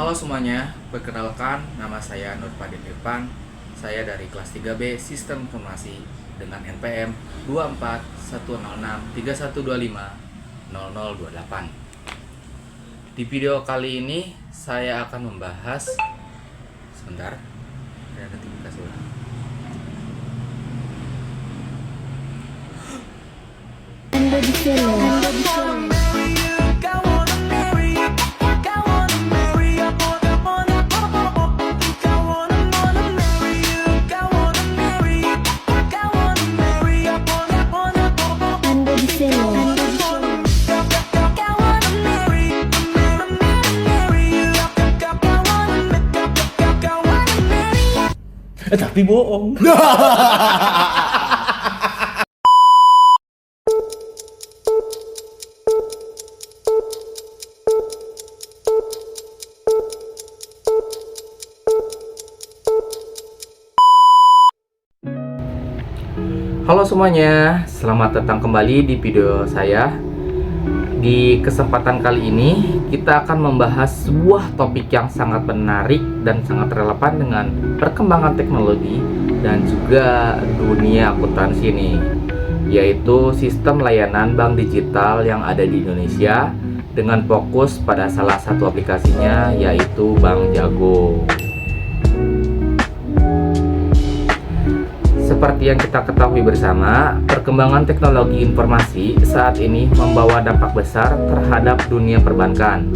Halo semuanya, perkenalkan nama saya Nurpadin Irfan. Saya dari kelas 3B Sistem Informasi dengan NPM 2410631250028. Di video kali ini saya akan membahas sebentar. Ada notifikasi ulang. Anda di film. Anda di film. Tapi bohong. Halo semuanya, selamat datang kembali di video saya. Di kesempatan kali ini kita akan membahas sebuah topik yang sangat menarik dan sangat relevan dengan perkembangan teknologi dan juga dunia akuntansi ini, yaitu sistem layanan bank digital yang ada di Indonesia dengan fokus pada salah satu aplikasinya, yaitu Bank Jago. Seperti yang kita ketahui bersama, perkembangan teknologi informasi saat ini membawa dampak besar terhadap dunia perbankan.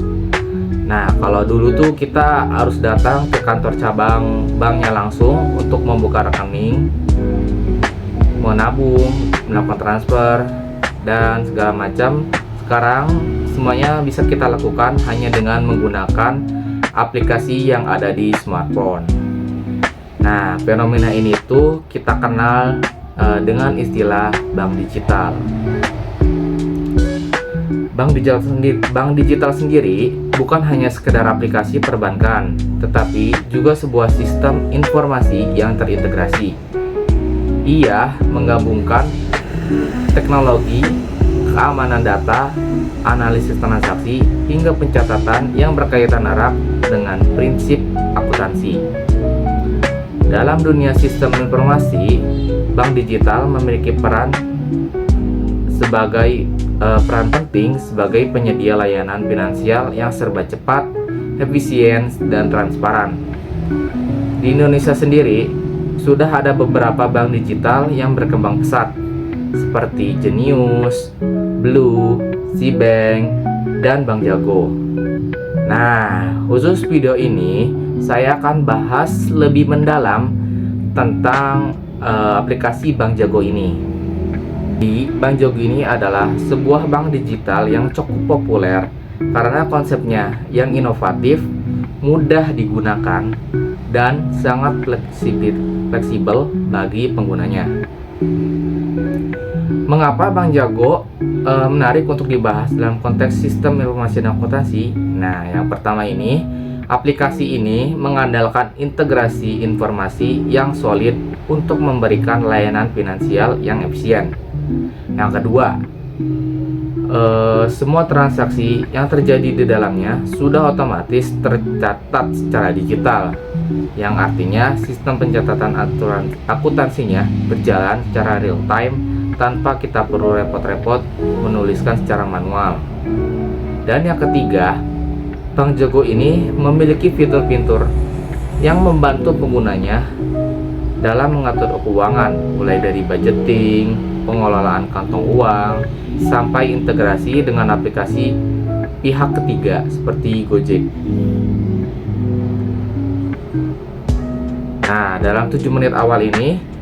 Nah, kalau dulu tuh kita harus datang ke kantor cabang banknya langsung untuk membuka rekening, menabung, melakukan transfer, dan segala macam. Sekarang semuanya bisa kita lakukan hanya dengan menggunakan aplikasi yang ada di smartphone. Nah, fenomena ini tuh kita kenal dengan istilah bank digital. Bank digital sendiri bukan hanya sekedar aplikasi perbankan, tetapi juga sebuah sistem informasi yang terintegrasi. Ia menggabungkan teknologi, keamanan data, analisis transaksi, hingga pencatatan yang berkaitan erat dengan prinsip akuntansi. Dalam dunia sistem informasi, bank digital memiliki peran penting sebagai penyedia layanan finansial yang serba cepat, efisien, dan transparan. Di Indonesia sendiri, sudah ada beberapa bank digital yang berkembang pesat, seperti Jenius, Blue, Cbank, dan Bank Jago. Nah, khusus video ini saya akan bahas lebih mendalam tentang aplikasi Bank Jago ini. Bank Jago ini adalah sebuah bank digital yang cukup populer karena konsepnya yang inovatif, mudah digunakan, dan sangat fleksibel bagi penggunanya. Mengapa Bank Jago menarik untuk dibahas dalam konteks sistem informasi dan akuntansi? Nah, yang pertama ini, aplikasi ini mengandalkan integrasi informasi yang solid untuk memberikan layanan finansial yang efisien. Yang kedua, semua transaksi yang terjadi di dalamnya sudah otomatis tercatat secara digital, yang artinya sistem pencatatan akuntansinya berjalan secara real time tanpa kita perlu repot-repot menuliskan secara manual. Dan yang ketiga, Bank Jago ini memiliki fitur-fitur yang membantu penggunanya dalam mengatur keuangan, mulai dari budgeting, pengelolaan kantong uang, sampai integrasi dengan aplikasi pihak ketiga seperti Gojek. Nah, dalam 7 menit awal ini,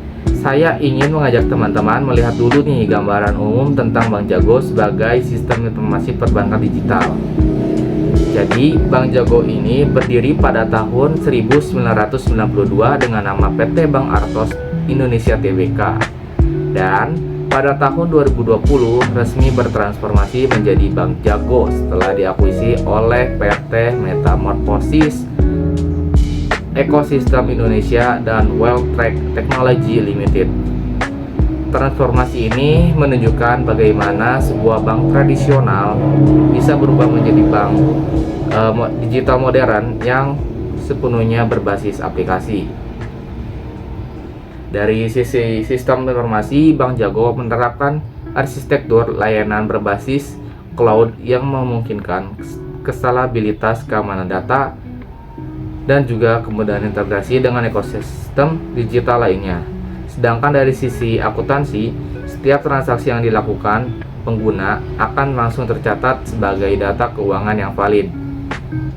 saya ingin mengajak teman-teman melihat dulu nih gambaran umum tentang Bank Jago sebagai sistem informasi perbankan digital. Jadi, Bank Jago ini berdiri pada tahun 1992 dengan nama PT Bank Artos Indonesia Tbk. Dan pada tahun 2020 resmi bertransformasi menjadi Bank Jago setelah diakuisisi oleh PT Metamorphosis Ekosistem Indonesia dan Welltrack Technology Limited. Transformasi ini menunjukkan bagaimana sebuah bank tradisional bisa berubah menjadi bank digital modern yang sepenuhnya berbasis aplikasi. Dari sisi sistem informasi, Bank Jago menerapkan arsitektur layanan berbasis cloud yang memungkinkan skalabilitas keamanan data dan juga kemudahan integrasi dengan ekosistem digital lainnya. Sedangkan dari sisi akuntansi, setiap transaksi yang dilakukan pengguna akan langsung tercatat sebagai data keuangan yang valid.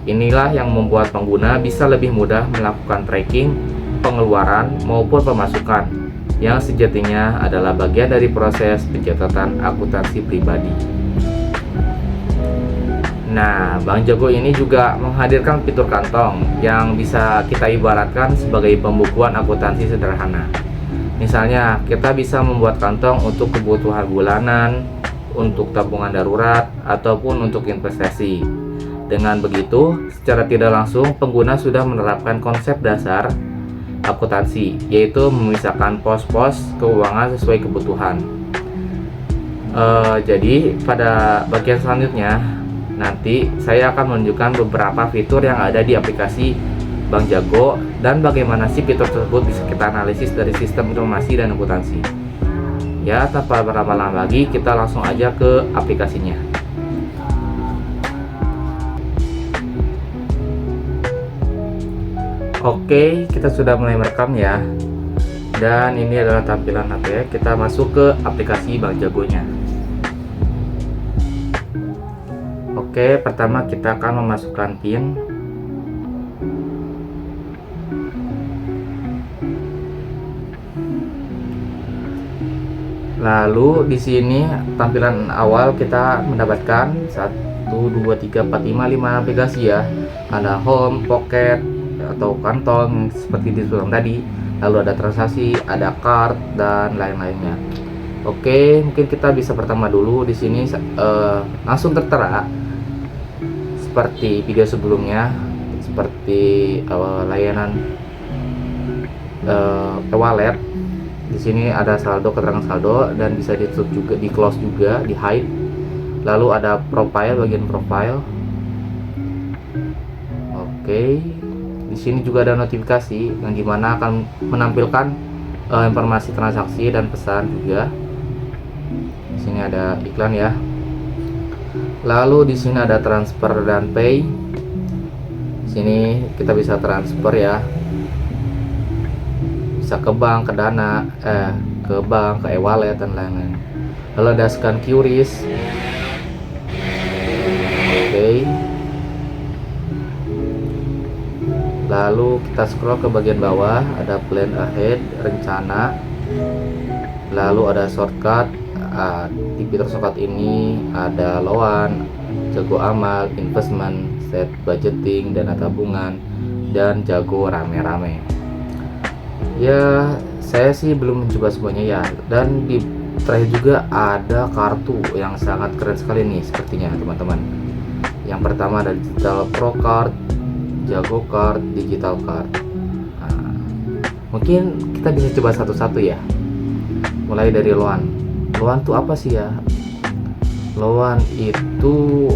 Inilah yang membuat pengguna bisa lebih mudah melakukan tracking, pengeluaran maupun pemasukan, yang sejatinya adalah bagian dari proses pencatatan akuntansi pribadi. Nah, Bank Jago ini juga menghadirkan fitur kantong yang bisa kita ibaratkan sebagai pembukuan akuntansi sederhana. Misalnya, kita bisa membuat kantong untuk kebutuhan bulanan, untuk tabungan darurat, ataupun untuk investasi. Dengan begitu, secara tidak langsung pengguna sudah menerapkan konsep dasar akuntansi, yaitu memisahkan pos-pos keuangan sesuai kebutuhan. Jadi, pada bagian selanjutnya, nanti saya akan menunjukkan beberapa fitur yang ada di aplikasi Bank Jago dan bagaimana sih fitur tersebut bisa kita analisis dari sistem informasi dan akuntansi. Ya, tanpa berlama-lama lagi, kita langsung aja ke aplikasinya. Oke, kita sudah mulai merekam ya. Dan ini adalah tampilan APK. Kita masuk ke aplikasi Bank Jagonya. Oke, pertama kita akan memasukkan PIN. Lalu di sini tampilan awal kita mendapatkan 1 2 3 4 5 aplikasi ya. Ada home, pocket atau kantong seperti ditulis tadi. Lalu ada transaksi, ada card dan lain-lainnya. Oke, mungkin kita bisa pertama dulu di sini langsung tertera seperti video sebelumnya, seperti layanan e-wallet. Di sini ada saldo, keterangan saldo, dan bisa ditutup juga, di close juga, di hide. Lalu ada profile, bagian profile. Oke, di sini juga ada notifikasi yang dimana akan menampilkan informasi transaksi dan pesan juga. Di sini ada iklan ya. Lalu di sini ada transfer dan pay. Di sini kita bisa transfer ya. Bisa ke bank, ke dana, ke bank, ke e-wallet dan lain-lain. Lalu ada scan QRIS. Oke. Lalu kita scroll ke bagian bawah, ada plan ahead, rencana. Lalu ada shortcut. Di fitur shortcut ini ada loan, jago amal, investment, set budgeting, dana tabungan, dan jago rame-rame. Ya, saya sih belum mencoba semuanya ya. Dan di terakhir juga ada kartu yang sangat keren sekali nih sepertinya teman-teman. Yang pertama ada digital pro card, jago card, digital card. Nah, mungkin kita bisa coba satu-satu ya. Mulai dari loan. Loan itu apa sih ya? Loan itu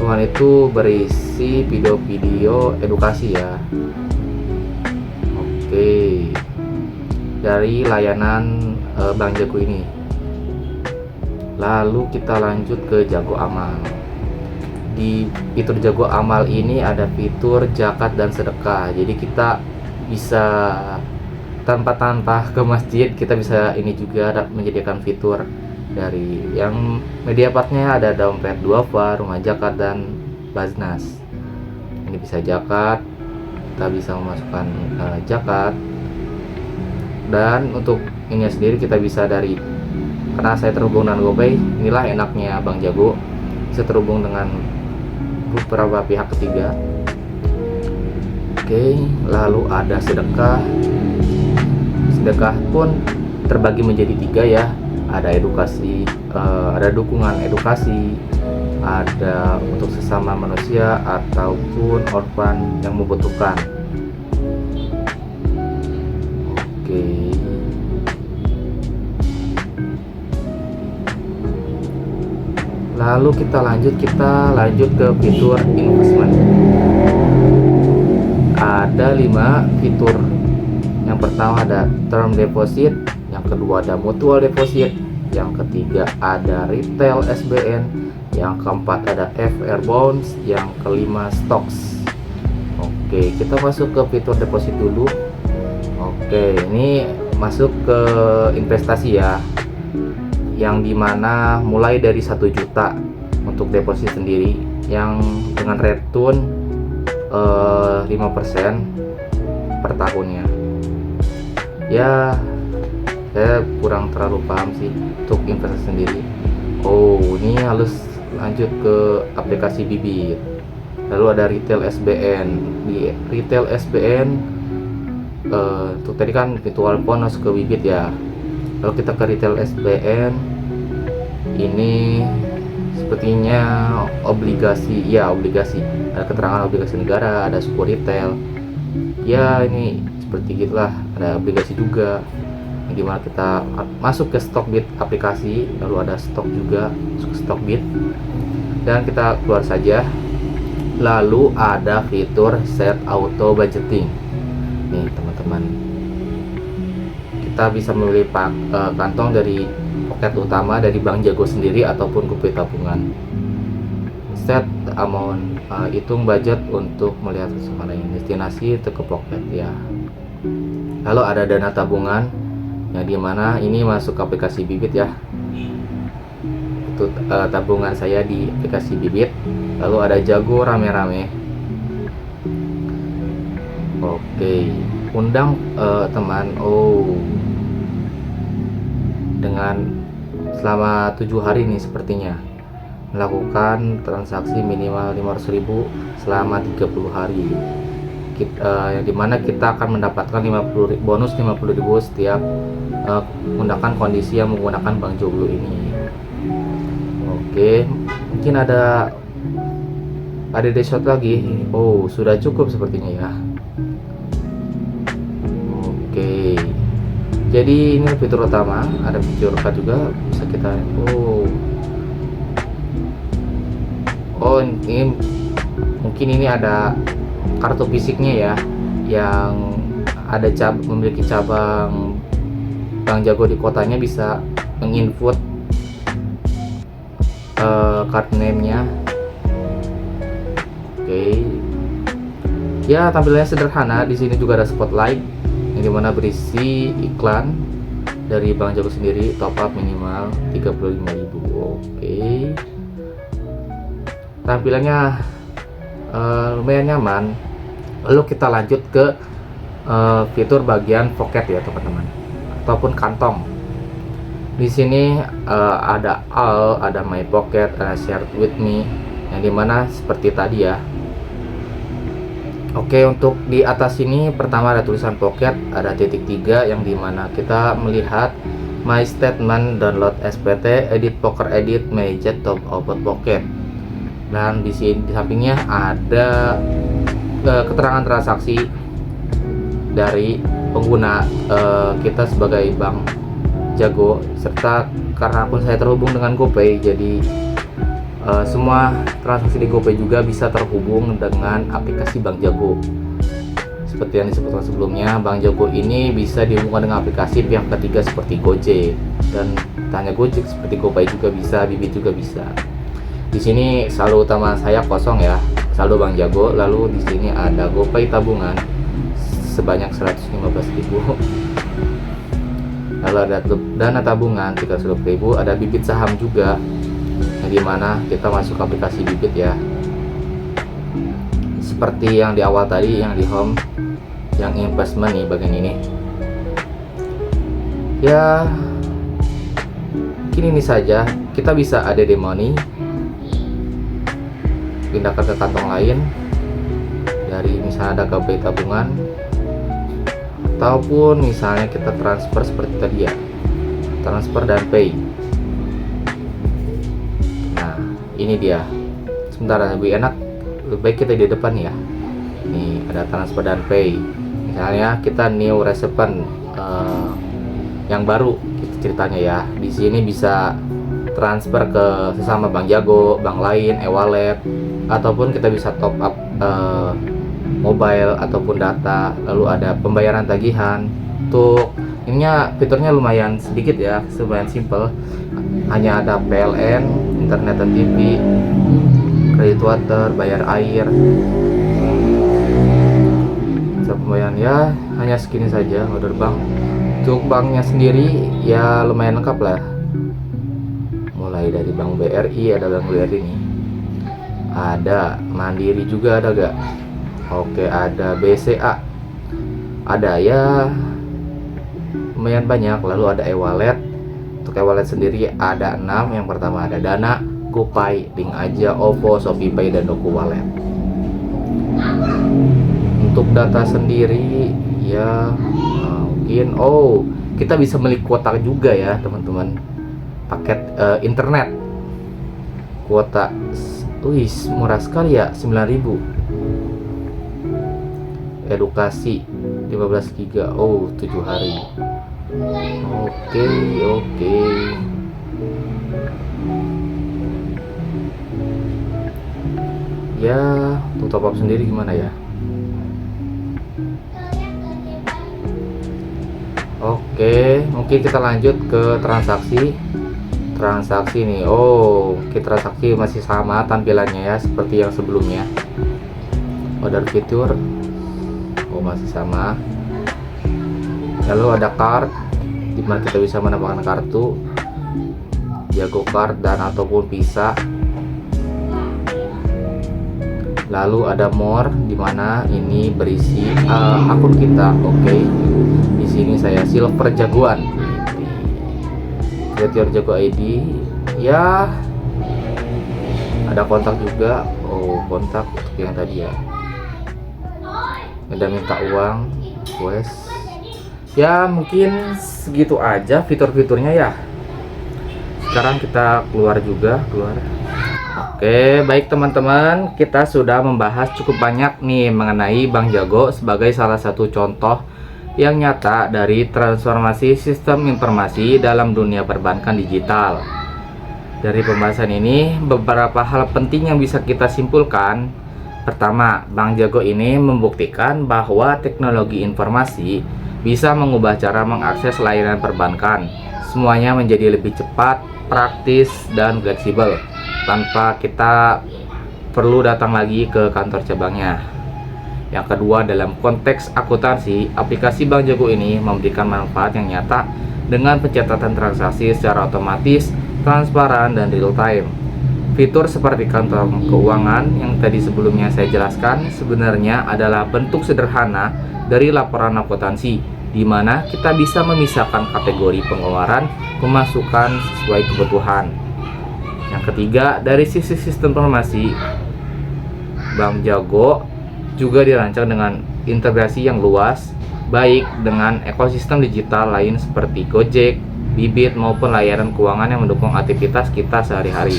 loan itu berisi video-video edukasi ya. Oke, dari layanan Bank Jago ini. Lalu kita lanjut ke Jago Amal. Di fitur Jago Amal ini ada fitur zakat dan sedekah. Jadi kita bisa tanpa ke masjid, kita bisa ini juga menyediakan fitur dari yang media partnya ada dompet duafa, rumah zakat dan Baznas. Ini bisa zakat. Kita bisa memasukkan zakat, dan untuk ini sendiri kita bisa dari, karena saya terhubung dengan GoPay, inilah enaknya Bank Jago, bisa terhubung dengan beberapa pihak ketiga. Oke, lalu ada sedekah. Sedekah pun terbagi menjadi 3 ya, ada edukasi, ada dukungan edukasi, ada untuk sesama manusia ataupun orphan yang membutuhkan. Oke, Lalu kita lanjut ke fitur investment. Ada 5 fitur. Yang pertama ada term deposit, yang kedua ada mutual deposit, yang ketiga ada retail SBN, yang keempat ada FR bonds, yang kelima stocks. Oke, kita masuk ke fitur deposit dulu. Oke, ini masuk ke investasi ya, yang dimana mulai dari 1 juta untuk deposit sendiri, yang dengan return 5% per tahunnya. Ya, saya kurang terlalu paham sih untuk investasi sendiri. Oh, ini harus lanjut ke aplikasi Bibit. Lalu ada retail SBN. Di retail SBN untuk tadi kan virtual phone harus ke Bibit ya. Kalau kita ke retail SBN, ini sepertinya obligasi. Ada keterangan obligasi negara, ada suku retail. Ya, ini seperti gitulah, ada obligasi juga. Yang dimana kita masuk ke Stockbit aplikasi, lalu ada stok juga, masuk ke Stockbit, dan kita keluar saja. Lalu ada fitur set auto budgeting. Nih teman-teman, kita bisa memilih kantong dari poket utama dari Bank Jago sendiri ataupun GoPay tabungan. Set amount, hitung budget untuk melihat kemana destinasi itu ke poket ya. Lalu ada dana tabungan, yang dimana ini masuk ke aplikasi Bibit ya. Itu tabungan saya di aplikasi Bibit. Lalu ada Jago rame-rame. Oke, undang teman. Dengan selama 7 hari nih sepertinya melakukan transaksi minimal 500.000 selama 30 hari. Yang dimana kita akan mendapatkan bonus 50.000 setiap menggunakan kondisi yang menggunakan Bank Jago ini. Oke, mungkin ada dashboard lagi. Oh, sudah cukup sepertinya ya. Oke, jadi ini fitur utama. Ada fitur juga bisa kita ini mungkin ini ada kartu fisiknya ya, yang ada memiliki cabang Bank Jago di kotanya, bisa menginput card name-nya. Oke. Ya, tampilannya sederhana. Di sini juga ada spotlight yang dimana berisi iklan dari Bank Jago sendiri, top up minimal 35.000. Oke. Tampilannya lumayan nyaman. Lalu kita lanjut ke fitur bagian pocket ya teman-teman, ataupun kantong. Di sini ada all, ada my pocket, ada share with me, yang dimana seperti tadi ya. Oke, untuk di atas ini pertama ada tulisan pocket, ada titik 3 yang dimana kita melihat my statement, download SPT, edit poker, edit budget, top up pocket. Dan di sini di sampingnya ada keterangan transaksi dari pengguna kita sebagai Bank Jago, serta karena akun saya terhubung dengan GoPay, jadi semua transaksi di GoPay juga bisa terhubung dengan aplikasi Bank Jago. Seperti yang disebutkan sebelumnya, Bank Jago ini bisa dihubungkan dengan aplikasi pihak ketiga seperti Gojek, dan tanya Gojek seperti GoPay juga bisa, Bibit juga bisa. Di sini saldo utama saya kosong ya, saldo Bank Jago. Lalu di sini ada GoPay tabungan sebanyak 115.000. Lalu ada dana tabungan 300.000, ada Bibit saham juga, yang dimana kita masuk ke aplikasi Bibit ya. Seperti yang di awal tadi, yang di home, yang investment nih bagian ini. Ya, mungkin ini saja. Kita bisa ada di money, pindahkan ke kantong lain dari misalnya ada GoPay tabungan, ataupun misalnya kita transfer seperti tadi ya, transfer dan pay. Nah, ini dia. Sebentar, lebih enak, lebih baik kita di depan ya. Nih ada transfer dan pay. Misalnya kita new recipient yang baru gitu ceritanya ya. Di sini bisa transfer ke sesama bank jago, bank lain, e-wallet, ataupun kita bisa top up mobile ataupun data. Lalu ada pembayaran tagihan. Untuk ininya fiturnya lumayan sedikit ya, lumayan simple. Hanya ada PLN, internet dan TV, kredit water, bayar air. Pembayaran ya hanya segini saja. Order bank, untuk banknya sendiri ya lumayan lengkap lah, mulai dari bank BRI, ada bank BRI nih, ada Mandiri juga ada gak, oke ada BCA, ada ya lumayan banyak. Lalu ada e-wallet. Untuk e-wallet sendiri ada 6. Yang pertama ada Dana, GoPay, Link Aja, OVO, ShopeePay, dan Doku Wallet. Untuk data sendiri ya mungkin kita bisa beli kuota juga ya teman-teman, paket internet kuota. Murah sekali ya, 9.000. Edukasi 15 giga, 7 hari. Oke. Ya, untuk top up sendiri gimana ya? Oke, mungkin kita lanjut ke transaksi nih. Kita transaksi masih sama tampilannya ya, seperti yang sebelumnya. Order fitur masih sama. Lalu ada card, dimana kita bisa menambahkan kartu Jago Card dan ataupun Visa. Lalu ada more, dimana ini berisi akun kita. Oke. Di sini saya silver jagoan. Create your jago ID. Ya. Ada kontak juga. Kontak yang tadi ya. Ada minta uang. Ya mungkin segitu aja fitur-fiturnya ya. Sekarang kita keluar. Oke, baik teman-teman, kita sudah membahas cukup banyak nih mengenai Bank Jago sebagai salah satu contoh yang nyata dari transformasi sistem informasi dalam dunia perbankan digital. Dari pembahasan ini, beberapa hal penting yang bisa kita simpulkan. Pertama, Bank Jago ini membuktikan bahwa teknologi informasi bisa mengubah cara mengakses layanan perbankan. Semuanya menjadi lebih cepat, praktis, dan fleksibel, tanpa kita perlu datang lagi ke kantor cabangnya. Yang kedua, dalam konteks akuntansi, aplikasi Bank Jago ini memberikan manfaat yang nyata dengan pencatatan transaksi secara otomatis, transparan, dan real time. Fitur seperti kantong keuangan yang tadi sebelumnya saya jelaskan sebenarnya adalah bentuk sederhana dari laporan akuntansi, di mana kita bisa memisahkan kategori pengeluaran, pemasukan sesuai kebutuhan. Yang ketiga, dari sisi sistem informasi, Bank Jago juga dirancang dengan integrasi yang luas, baik dengan ekosistem digital lain seperti Gojek, Bibit, maupun layanan keuangan yang mendukung aktivitas kita sehari-hari.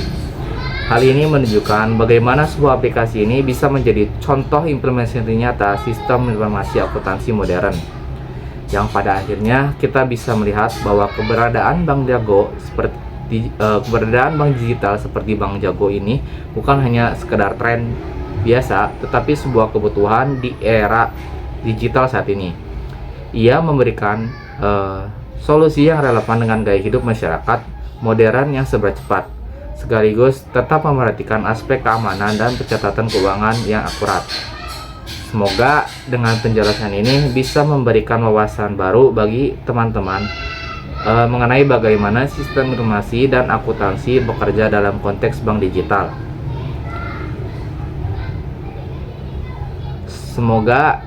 Hal ini menunjukkan bagaimana sebuah aplikasi ini bisa menjadi contoh implementasi nyata sistem informasi akuntansi modern, yang pada akhirnya kita bisa melihat bahwa keberadaan Bank Jago keberadaan bank digital seperti Bank Jago ini bukan hanya sekedar tren biasa, tetapi sebuah kebutuhan di era digital saat ini. Ia memberikan solusi yang relevan dengan gaya hidup masyarakat modern yang serba cepat, sekaligus tetap memperhatikan aspek keamanan dan pencatatan keuangan yang akurat. Semoga dengan penjelasan ini bisa memberikan wawasan baru bagi teman-teman mengenai bagaimana sistem informasi dan akuntansi bekerja dalam konteks bank digital. Semoga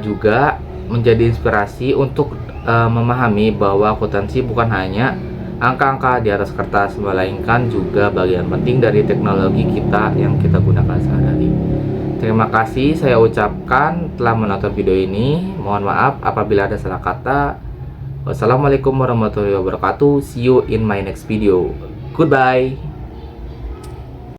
juga menjadi inspirasi untuk memahami bahwa akuntansi bukan hanya angka-angka di atas kertas, melainkan juga bagian penting dari teknologi kita yang kita gunakan sehari-hari. Terima kasih saya ucapkan telah menonton video ini. Mohon maaf apabila ada salah kata. Wassalamualaikum warahmatullahi wabarakatuh. See you in my next video. Goodbye.